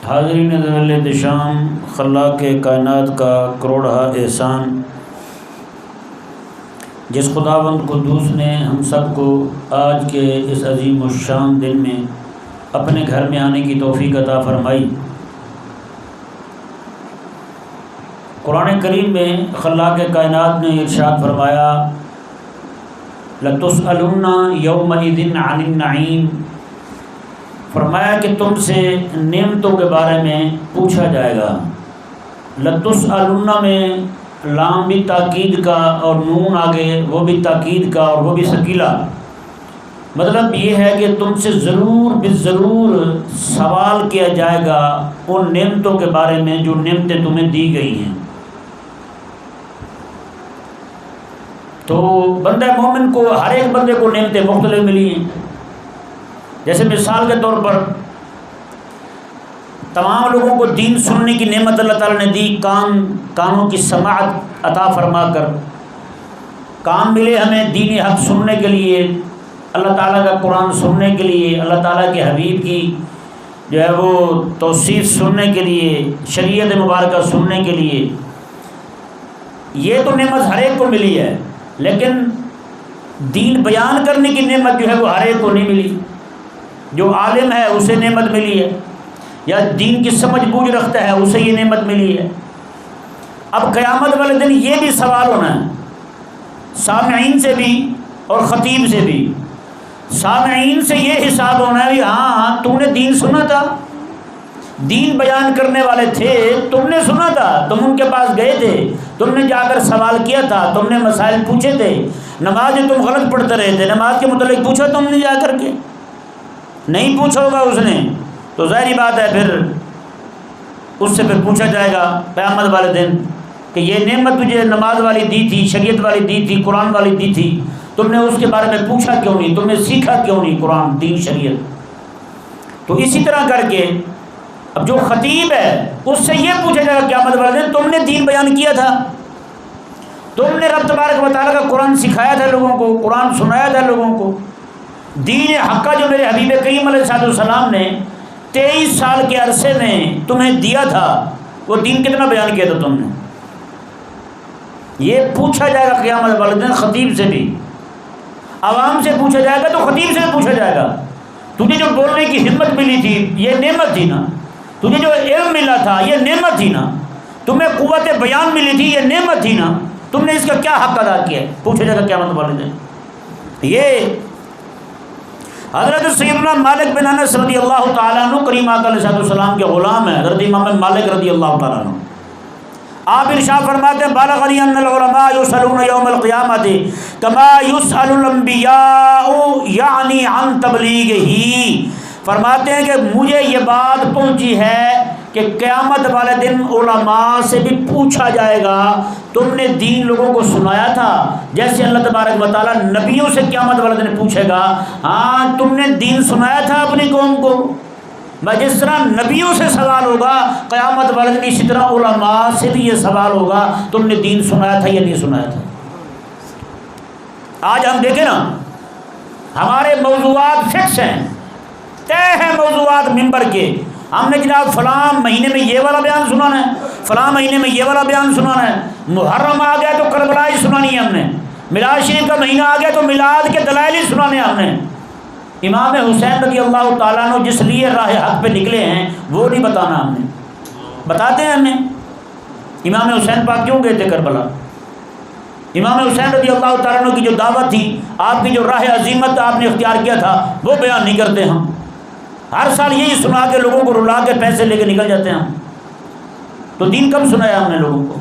حاضرین ذل احتشام، خلاق کائنات کا کروڑہ احسان، جس خداوند قدوس نے ہم سب کو آج کے اس عظیم الشان دن میں اپنے گھر میں آنے کی توفیق عطا فرمائی۔ قرآن کریم میں خلاق کائنات نے ارشاد فرمایا، لَتُسْأَلُنَّ يَوْمَئِذٍ عَنِ النَّعِيمِ، فرمایا کہ تم سے نعمتوں کے بارے میں پوچھا جائے گا۔ لَتُسْأَلُنَّ میں لام بھی تاکید کا اور نون آگے وہ بھی تاکید کا اور وہ بھی ثقیلہ، مطلب یہ ہے کہ تم سے ضرور بالضرور سوال کیا جائے گا ان نعمتوں کے بارے میں جو نعمتیں تمہیں دی گئی ہیں۔ تو بندہ مومن کو، ہر ایک بندے کو نعمتیں مختلف ملی ہیں۔ جیسے مثال کے طور پر تمام لوگوں کو دین سننے کی نعمت اللہ تعالیٰ نے دی، کانوں کی سماعت عطا فرما کر کان ملے ہمیں دین حق سننے کے لیے، اللہ تعالیٰ کا قرآن سننے کے لیے، اللہ تعالیٰ کے حبیب کی جو ہے وہ توصیف سننے کے لیے، شریعت مبارکہ سننے کے لیے۔ یہ تو نعمت ہر ایک کو ملی ہے، لیکن دین بیان کرنے کی نعمت جو ہے وہ ہر ایک کو نہیں ملی۔ جو عالم ہے اسے نعمت ملی ہے، یا دین کی سمجھ بوجھ رکھتا ہے اسے یہ نعمت ملی ہے۔ اب قیامت والے دن یہ بھی سوال ہونا ہے، سامعین سے بھی اور خطیب سے بھی۔ سامعین سے یہ حساب ہونا ہے، ہاں تو نے دین سنا تھا، دین بیان کرنے والے تھے، تم نے سنا تھا، تم ان کے پاس گئے تھے، تم نے جا کر سوال کیا تھا، تم نے مسائل پوچھے تھے، نمازیں تم غلط پڑھتے رہے تھے، نماز کے متعلق پوچھا تم نے جا کر کے؟ نہیں پوچھا ہوگا اس نے، تو ظاہری بات ہے پھر اس سے پھر پوچھا جائے گا قیامت والے دن کہ یہ نعمت تجھے نماز والی دی تھی، شریعت والی دی تھی، قرآن والی دی تھی، تم نے اس کے بارے میں پوچھا کیوں نہیں، تم نے سیکھا کیوں نہیں قرآن، دین، شریعت۔ تو اسی طرح کر کے اب جو خطیب ہے اس سے یہ پوچھا جائے گا قیامت والے دن، تم نے دین بیان کیا تھا، تم نے رب تبارک و تعالیٰ کا قرآن سکھایا تھا لوگوں کو، قرآن سنایا تھا لوگوں کو، دین حقہ جو میرے حبیب کریم علیہ السلام نے 23 سال کے عرصے میں تمہیں دیا تھا، وہ دین کتنا بیان کیا تھا تم نے؟ یہ پوچھا جائے گا قیامت والے دن خطیب سے بھی۔ عوام سے پوچھا جائے گا تو خطیب سے بھی پوچھا جائے گا، تجھے جو بولنے کی ہمت ملی تھی یہ نعمت تھی نا، تجھے جو علم ملا تھا یہ نعمت تھی نا، تمہیں قوت بیان ملی تھی یہ نعمت تھی نا، تم نے اس کا کیا حق ادا کیا ہے؟ پوچھا جائے گا قیامت والے دن۔ یہ حضرت سیدنا مالک بن انس رضی اللہ تعالیٰ عنہ کریم آقا علیہ السلام کے غلام ہیں، حضرت امام مالک رضی اللہ تعالیٰ عنہ۔ آپ ارشاد فرماتے ہیں، بالغنی ان العلماء یسألون یوم القیامۃ کما یسأل الانبیاء یعنی عن تبلیغہ، فرماتے ہیں کہ مجھے یہ بات پہنچی ہے کہ قیامت والے دن علماء سے بھی پوچھا جائے گا، تم نے دین لوگوں کو سنایا تھا، جیسے اللہ تبارک و تعالیٰ نبیوں سے قیامت والے دن پوچھے گا، ہاں تم نے دین سنایا تھا اپنی قوم کو۔ جس طرح نبیوں سے سوال ہوگا قیامت والے دن، اسی طرح علماء سے بھی یہ سوال ہوگا، تم نے دین سنایا تھا یا نہیں سنایا تھا۔ آج ہم دیکھیں نا، ہمارے موضوعات فکس ہیں، طے ہیں موضوعات ممبر کے، ہم نے جناب فلاں مہینے میں یہ والا بیان سنانا ہے، فلاں مہینے میں یہ والا بیان سنانا ہے، محرم آ گیا تو کربلا ہی سنانی ہے ہم نے، میلاد شریف کا مہینہ آ گیا تو میلاد کے دلائل ہی سنانے ہیں ہم نے۔ امام حسین رضی اللہ تعالیٰ عنہ جس لیے راہ حق پہ نکلے ہیں وہ نہیں بتانا ہم نے، بتاتے ہیں ہمیں امام حسین پاک کیوں گئے تھے کربلا، امام حسین رضی اللہ تعالیٰ عنہ کی جو دعوت تھی، آپ کی جو راہ عظیمت آپ نے اختیار کیا تھا وہ بیان نہیں کرتے ہم، ہر سال یہی سنا کے لوگوں کو رلا کے پیسے لے کے نکل جاتے ہیں ہم۔ تو دین کب سنایا ہم نے لوگوں کو؟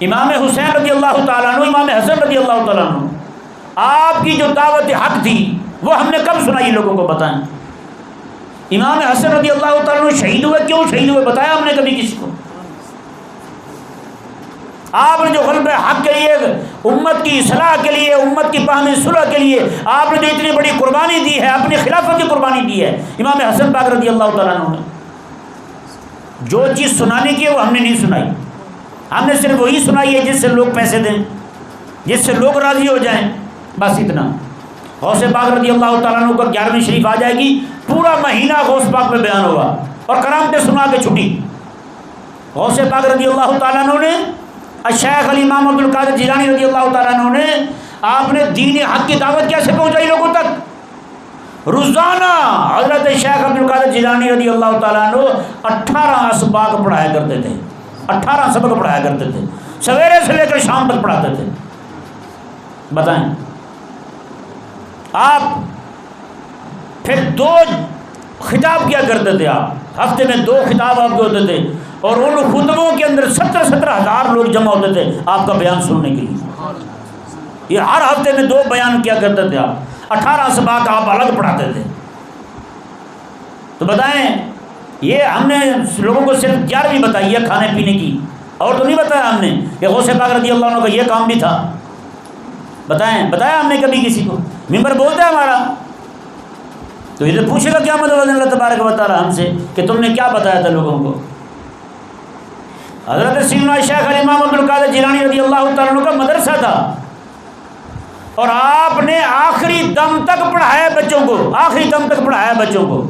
امام حسین رضی اللہ تعالیٰ عنہ، امام حسن رضی اللہ تعالیٰ عنہ، آپ کی جو دعوت حق تھی وہ ہم نے کب سنائی لوگوں کو؟ بتائیں۔ امام حسن رضی اللہ تعالیٰ عنہ شہید ہوئے، کیوں شہید ہوئے بتایا ہم نے کبھی کسی کو؟ آپ نے جو غلبہ حق کے لیے، امت کی اصلاح کے لیے، امت کی باہمی صلح کے لیے آپ نے جو اتنی بڑی قربانی دی ہے، اپنی خلافت کی قربانی دی ہے امام حسن پاک رضی اللہ تعالیٰ عنہ نے، جو چیز سنانے کی ہے وہ ہم نے نہیں سنائی، ہم نے صرف وہی سنائی ہے جس سے لوگ پیسے دیں، جس سے لوگ راضی ہو جائیں، بس اتنا۔ غوث پاک رضی اللہ تعالیٰ عنہ کا 11ویں شریف آ جائے گی، پورا مہینہ غوث پاک میں بیان ہوگا اور کرامتیں سنا کے چھٹی۔ غوث پاک رضی اللہ تعالیٰ عنہ نے، الشیخ الامام عبد القادر جیلانی رضی اللہ تعالیٰ عنہ نے، آپ نے دین حق کی دعوت کیسے پہنچائی لوگوں تک؟ روزانہ حضرت شیخ عبد القادر جیلانی رضی اللہ تعالیٰ عنہ 18 اسباق پڑھایا کرتے تھے، 18 سبق پڑھایا کرتے تھے، سویرے سے لے کر شام تک پڑھاتے تھے۔ بتائیں آپ پھر 2 خطاب کیا کرتے تھے، آپ ہفتے میں 2 خطاب آپ کے ہوتے تھے، اور ان خطبوں کے اندر 17 ہزار لوگ جمع ہوتے تھے آپ کا بیان سننے کے لیے۔ یہ ہر ہفتے میں 2 بیان کیا کرتے تھے آپ، 18 اسباق آپ الگ پڑھاتے تھے۔ تو بتائیں یہ ہم نے لوگوں کو صرف 11ویں بتائی ہے کھانے پینے کی، اور تو نہیں بتایا ہم نے کہ غوث پاک رضی اللہ عنہ کا یہ کام بھی تھا؟ بتایا ہم نے کبھی کسی کو؟ ممبر بولتا ہے ہمارا تو یہ تو پوچھے گا قیامت والے دن اللہ تبارک و تعالیٰ ہم سے کہ تم نے کیا بتایا تھا لوگوں کو۔ حضرت سیدنا شیخ الامام عبد القادر جیلانی رضی اللہ تعالیٰ عنہ کا مدرسہ تھا، اور آپ نے آخری دم تک پڑھایا بچوں کو، آخری دم تک پڑھایا بچوں کو۔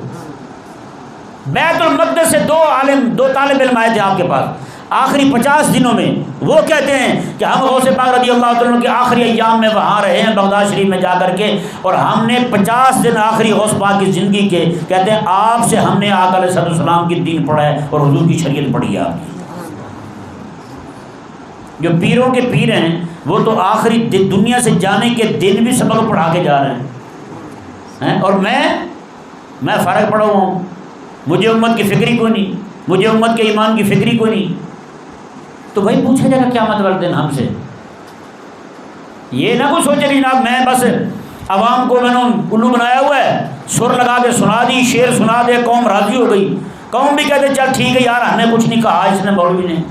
بیت المقدس سے 2 طالب علم آئے تھے آپ کے پاس آخری 50 دنوں میں، وہ کہتے ہیں کہ ہم غوث پاک رضی اللہ تعالیٰ عنہ کے آخری ایام میں وہاں رہے ہیں بغداد شریف میں جا کر کے، اور ہم نے 50 دن آخری غوث پاک کی زندگی کے، کہتے ہیں آپ سے ہم نے آقا علیہ السلام کی دین پڑھا ہے اور حضور کی شریعت پڑھی ہے آپ کی۔ جو پیروں کے پیر ہیں وہ تو آخری دنیا سے جانے کے دن بھی سبق پڑھا کے جا رہے ہیں، اور میں فرق پڑا ہوا ہوں، مجھے امت کی فکری کوئی نہیں، مجھے امت کے ایمان کی فکری کوئی نہیں۔ تو بھائی پوچھا جائے گا قیامت والے دن ہم سے، یہ نہ کوئی سوچے کہ جناب میں بس عوام کو میں نے الو بنایا ہوا ہے، سر لگا کے سنا دی، شعر سنا دے، قوم راضی ہو گئی، قوم بھی کہتے چل ٹھیک ہے یار ہم نے کچھ نہیں کہا اس نے مولوی نے،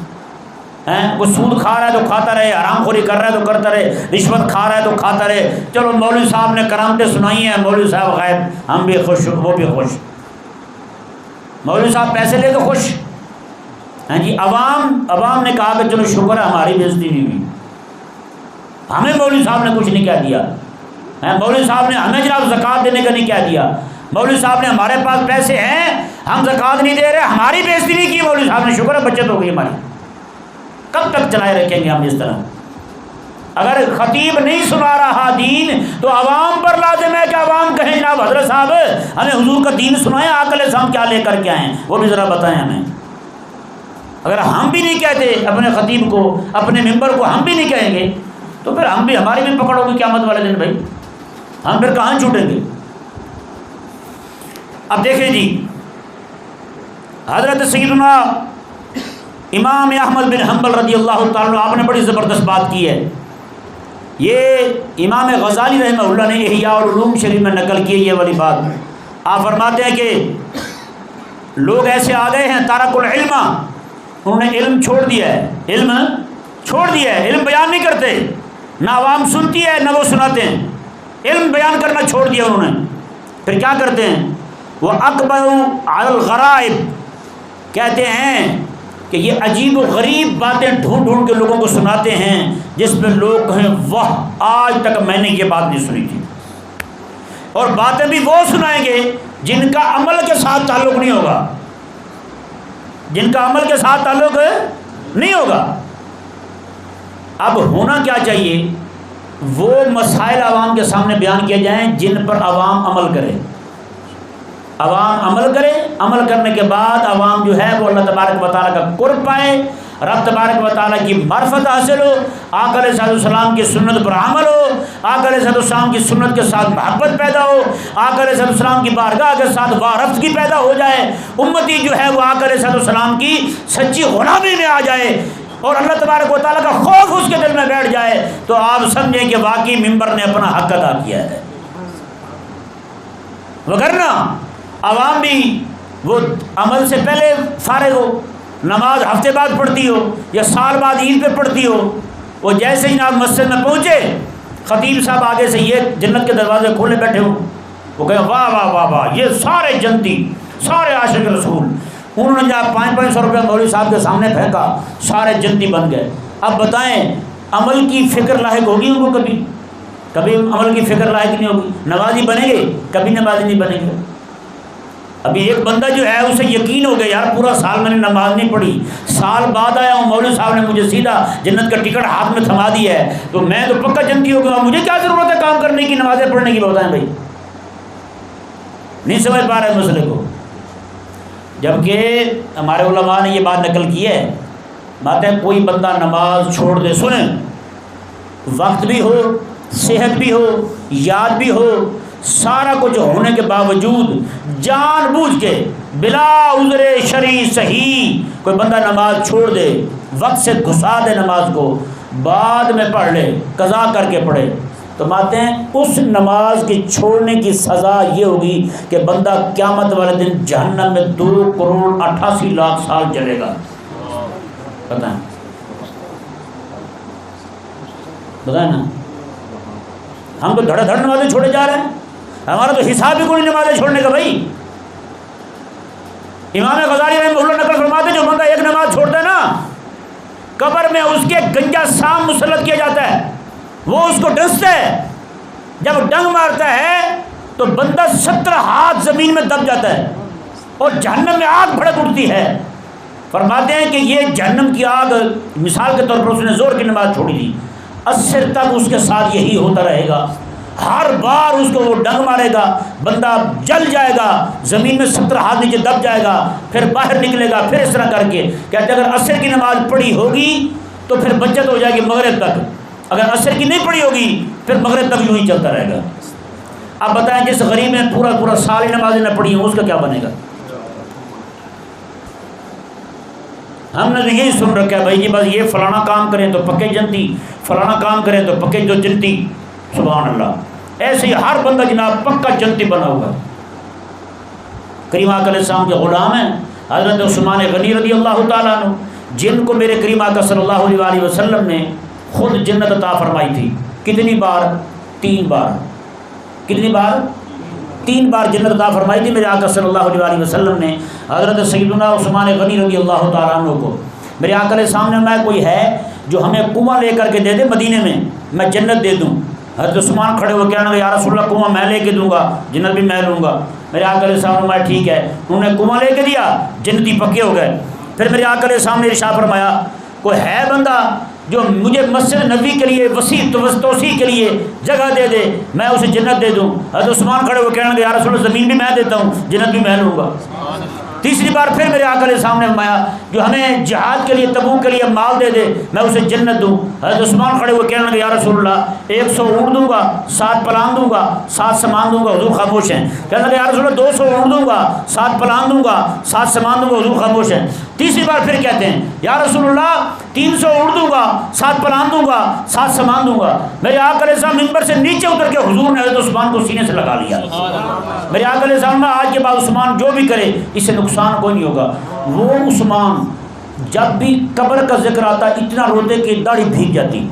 وہ سود کھا رہا ہے تو کھاتا رہے، حرام خوری کر رہا ہے تو کرتا رہے، رشوت کھا رہا ہے تو کھاتا رہے، چلو مولوی صاحب نے کرامتیں سنائی ہیں، مولوی صاحب غائب، ہم بھی خوش وہ بھی خوش، مولوی صاحب پیسے لے کے خوش ہیں جی۔ عوام نے کہا کہ چلو شکر ہے ہماری بےزتی نہیں ہوئی، ہمیں مولوی صاحب نے کچھ نہیں کہہ دیا، مولوی صاحب نے ہمیں جناب زکوٰۃ دینے کا نہیں کہہ دیا، مولوی صاحب نے ہمارے پاس پیسے ہیں ہم زکوٰۃ نہیں دے رہے، ہماری بےزتی نہیں کی مولوی صاحب نے، شکر ہے بچت ہو گئی ہماری۔ کب تک چلائے رکھیں گے ہم اس طرح؟ اگر خطیب نہیں سنا رہا دین تو عوام پر لازم ہے کہ عوام کہیں جناب حضرت صاحب ہمیں حضور کا دین سنائیں، آقا علیہ السلام کیا لے کر کے آئیں وہ بھی ذرا بتائیں ہمیں۔ اگر ہم بھی نہیں کہتے اپنے خطیب کو، اپنے ممبر کو ہم بھی نہیں کہیں گے تو پھر ہم بھی ہماری بھی پکڑ ہوگی قیامت والے دن بھائی، ہم پھر کہاں چھوٹیں گے؟ اب دیکھیں جی حضرت سیدنا امام احمد بن حنبل رضی اللہ تعالیٰ آپ نے بڑی زبردست بات کی ہے، یہ امام غزالی رحمہ اللہ نے احیاء العلوم شریف میں نقل کی ہے یہ والی بات۔ آپ فرماتے ہیں کہ لوگ ایسے آ گئے ہیں تارک العلم، انہوں نے علم چھوڑ دیا ہے، علم چھوڑ دیا ہے، علم بیان نہیں کرتے، نہ عوام سنتی ہے نہ وہ سناتے ہیں، علم بیان کرنا چھوڑ دیا انہوں نے۔ پھر کیا کرتے ہیں؟ وہ اکبر علی الغرائب، کہتے ہیں کہ یہ عجیب و غریب باتیں ڈھونڈ ڈھونڈ کے لوگوں کو سناتے ہیں جس میں لوگ کہیں واہ آج تک میں نے یہ بات نہیں سنی تھی، اور باتیں بھی وہ سنائیں گے جن کا عمل کے ساتھ تعلق نہیں ہوگا، جن کا عمل کے ساتھ تعلق نہیں ہوگا۔ اب ہونا کیا چاہیے؟ وہ مسائل عوام کے سامنے بیان کیے جائیں جن پر عوام عمل کرے، عوام عمل کرے، عمل کرنے کے بعد عوام جو ہے وہ اللہ تبارک و تعالیٰ کا قرب پائے، رب تبارک و تعالیٰ کی معرفت حاصل ہو، آقا علیہ السلام کی سنت پر عمل ہو، آقا علیہ السلام کی سنت کے ساتھ محبت پیدا ہو، آقا علیہ السلام کی بارگاہ کے ساتھ وارفتگی پیدا ہو جائے، امتی جو ہے وہ آقا علیہ السلام کی سچی غلامی میں آ جائے اور اللہ تبارک و تعالیٰ کا خوف اس کے دل میں بیٹھ جائے، تو آپ سمجھیں کہ واقعی ممبر نے اپنا حق ادا کیا ہے۔ وگرنہ عوام بھی وہ عمل سے پہلے فارغ ہو، نماز ہفتے بعد پڑھتی ہو یا سال بعد عید پہ پڑھتی ہو، وہ جیسے ہی آپ مسجد میں پہنچے خطیب صاحب آگے سے یہ جنت کے دروازے کھولے بیٹھے ہوں، وہ کہے واہ واہ واہ واہ یہ سارے جنتی، سارے عاشق رسول، انہوں نے جب 500 روپیہ مولوی صاحب کے سامنے پھینکا سارے جنتی بن گئے۔ اب بتائیں عمل کی فکر لاحق ہوگی ان کو کبھی؟ کبھی عمل کی فکر لائق نہیں ہوگی. نمازی بنیں گے کبھی نمازی نہیں بنیں گے. ابھی ایک بندہ جو ہے اسے یقین ہو گیا یار پورا سال میں نے نماز نہیں پڑھی, سال بعد آیا ہوں مولوی صاحب نے مجھے سیدھا جنت کا ٹکٹ ہاتھ میں تھما دیا ہے تو میں تو پکا جنتی ہو گیا, مجھے کیا ضرورت ہے کام کرنے کی, نمازیں پڑھنے کی. بتائیں بھائی, نہیں سمجھ پا رہے مسئلے کو. جبکہ ہمارے علماء نے یہ بات نقل کی ہے, بات ہے کوئی بندہ نماز چھوڑ دے, سنیں, وقت بھی ہو, صحت بھی ہو, یاد بھی ہو, سارا کچھ ہونے کے باوجود جان بوجھ کے بلا عذر شرعی صحیح کوئی بندہ نماز چھوڑ دے, وقت سے گھسا دے نماز کو, بعد میں پڑھ لے, قضا کر کے پڑھے, تو مانتے ہیں اس نماز کی چھوڑنے کی سزا یہ ہوگی کہ بندہ قیامت والے دن جہنم میں 2,88,00,000 سال جلے گا. بتائیں نا, ہم تو دھڑا دھڑ نمازیں چھوڑے جا رہے ہیں, ہمارا تو حساب بھی کوئی نمازیں چھوڑنے کا. بھائی امام غزالی رحمہ اللہ نقل فرماتے ہیں جو بندہ ایک نماز چھوڑتا ہے نا قبر میں اس کے گنجا سام مسلط کیا جاتا ہے, وہ اس کو ڈستا ہے, جب ڈنگ مارتا ہے تو بندہ 17 ہاتھ زمین میں دب جاتا ہے اور جہنم میں آگ بھڑک اٹھتی ہے. فرماتے ہیں کہ یہ جہنم کی آگ مثال کے طور پر اس نے زور کی نماز چھوڑی تھی, عصر تک اس کے ساتھ یہی ہوتا رہے گا, ہر بار اس کو وہ ڈنگ مارے گا, بندہ جل جائے گا, زمین میں 17 ہاتھ نیچے دب جائے گا, پھر باہر نکلے گا, پھر اس طرح کر کے. کہتے اگر عصر کی نماز پڑھی ہوگی تو پھر بچت ہو جائے گی مغرب تک, اگر عصر کی نہیں پڑھی ہوگی پھر مغرب تک یوں ہی چلتا رہے گا. اب بتائیں جس غریب نے پورا سال ہی نمازیں نہ پڑھی ہوں اس کا کیا بنے گا؟ ہم نے تو یہی سن رکھا ہے بھائی جی بس یہ فلانا کام کریں تو پکے جنتی, فلانا کام کریں تو پکے جو جنتی. سبحان اللہ, ایسے ہی ہر بندہ جناب پکا جنتی بنا ہوا ہے. کریم آقا علیہ السلام کے غلام ہیں حضرت عثمان غنی رضی اللہ تعالیٰ عنہ, جن کو میرے کریم آقا صلی اللہ علیہ وسلم نے خود جنت عطا فرمائی تھی. کتنی بار؟ 3 بار. کتنی بار؟ 3 بار جنت عطا فرمائی تھی میرے آقا صلی اللہ علیہ وسلم نے حضرت سیدنا عثمان غنی رضی اللہ تعالیٰ عنہ کو. میرے آقا علیہ السلام نے میں کوئی ہے جو ہمیں کنواں لے کر کے دے دے مدینے میں جنت دے دوں. حضرت عثمان کھڑے ہو کہنے لگے یا رسول اللہ کنواں میں لے کے دوں گا, جنت بھی میں لوں گا. میرے آقا علیہ السلام نے ٹھیک ہے, انہوں نے کنواں لے کے دیا, جنتی پکے ہو گئے. پھر میرے آقا علیہ السلام نے ارشاد فرمایا کوئی ہے بندہ جو مجھے مسجد نبوی کے لیے وسیع توسیع کے لیے جگہ دے دے, میں اسے جنت دے دوں. حضرت عثمان کھڑے ہو کہنے لگے یا رسول اللہ زمین بھی میں دیتا ہوں, جنت بھی میں لوں گا. تیسری بار پھر میرے آقا علیہ السلام نے فرمایا جو ہمیں جہاد کے لیے تبوک کے لیے مال دے دے میں اسے جنت دوں. حضرت عثمان کھڑے ہوئے کہنے لگے یا رسول اللہ 100 اونٹ دوں گا, 7 پلان دوں گا, 7 سامان دوں گا. حضور خاموش ہیں. کہنے لگے یا رسول اللہ 200 اونٹ دوں گا, 7 پلان دوں گا, 7 سامان دوں گا. حضور خاموش ہیں. تیسری بار پھر کہتے ہیں یا رسول اللہ 300 اونٹ دوں گا, 7 پلان دوں گا, 7 سامان دوں گا. میرے آقا علیہ السلام منبر سے نیچے اتر کے حضور نے حضرت عثمان کو سینے سے لگا لیا. میرے آقا علیہ السلام نے آج کے بعد عثمان جو بھی کرے اس سے نقصان کوئی نہیں ہوگا. وہ عثمان جب بھی قبر کا ذکر آتا اتنا روتے کہ داڑھی بھیگ جاتی.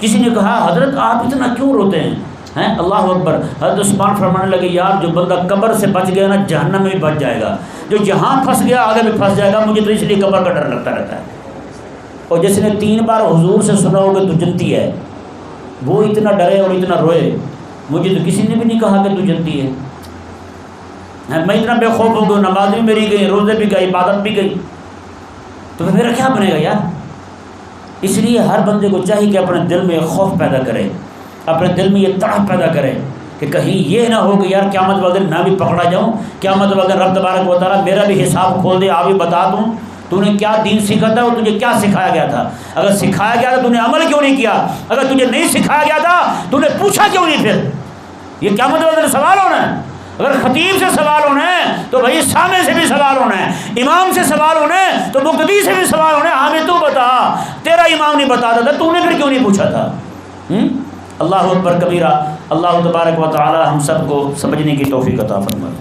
کسی نے کہا حضرت آپ اتنا کیوں روتے ہیں؟ اللہ اکبر. حضرت عثمان فرمانے لگے یار جو بندہ قبر سے بچ گیا نا جہنم میں بھی بچ جائے گا, جو جہاں پھنس گیا آگے بھی پھنس جائے گا. مجھے تو اس لیے قبر کا ڈر لگتا رہتا ہے. اور جس نے 3 بار حضور سے سنا ہوگا تو جنتی ہے, وہ اتنا ڈرے اور اتنا روئے. مجھے تو کسی نے بھی نہیں کہا کہ تو جنتی ہے. میں اتنا بے خوف ہو گیا, نماز بھی میری گئی, روزے بھی گئی, عبادت بھی گئی, تو میرا کیا بنے گا یار. اس لیے ہر بندے کو چاہیے کہ اپنے دل میں خوف پیدا کرے, اپنے دل میں یہ تڑپ پیدا کرے کہ کہیں یہ نہ ہو کہ یار قیامت والے دن میں بھی پکڑا جاؤں, قیامت والے دن رب تبارک و تعالیٰ میرا بھی حساب کھول دے, آپ بھی بتا دوں تو نے کیا دین سیکھا تھا اور تجھے کیا سکھایا گیا تھا. اگر سکھایا گیا تھا تو نے عمل کیوں نہیں کیا, اگر تجھے نہیں سکھایا گیا تھا تو نے پوچھا کیوں نہیں. پھر یہ قیامت والے دن سوال ہونا ہے. اگر خطیب سے سوال ہونا ہے تو بھائی سامنے سے بھی سوال ہونا ہے, امام سے سوال ہونا ہے تو مقتدی سے بھی سوال ہونا ہے. ہمیں تو بتا, تیرا امام نہیں بتاتا تھا, تو نے پھر کیوں نہیں پوچھا تھا. اللہ اکبر کبیرہ. اللہ تبارک و تعالی ہم سب کو سمجھنے کی توفیق عطا فرمائے.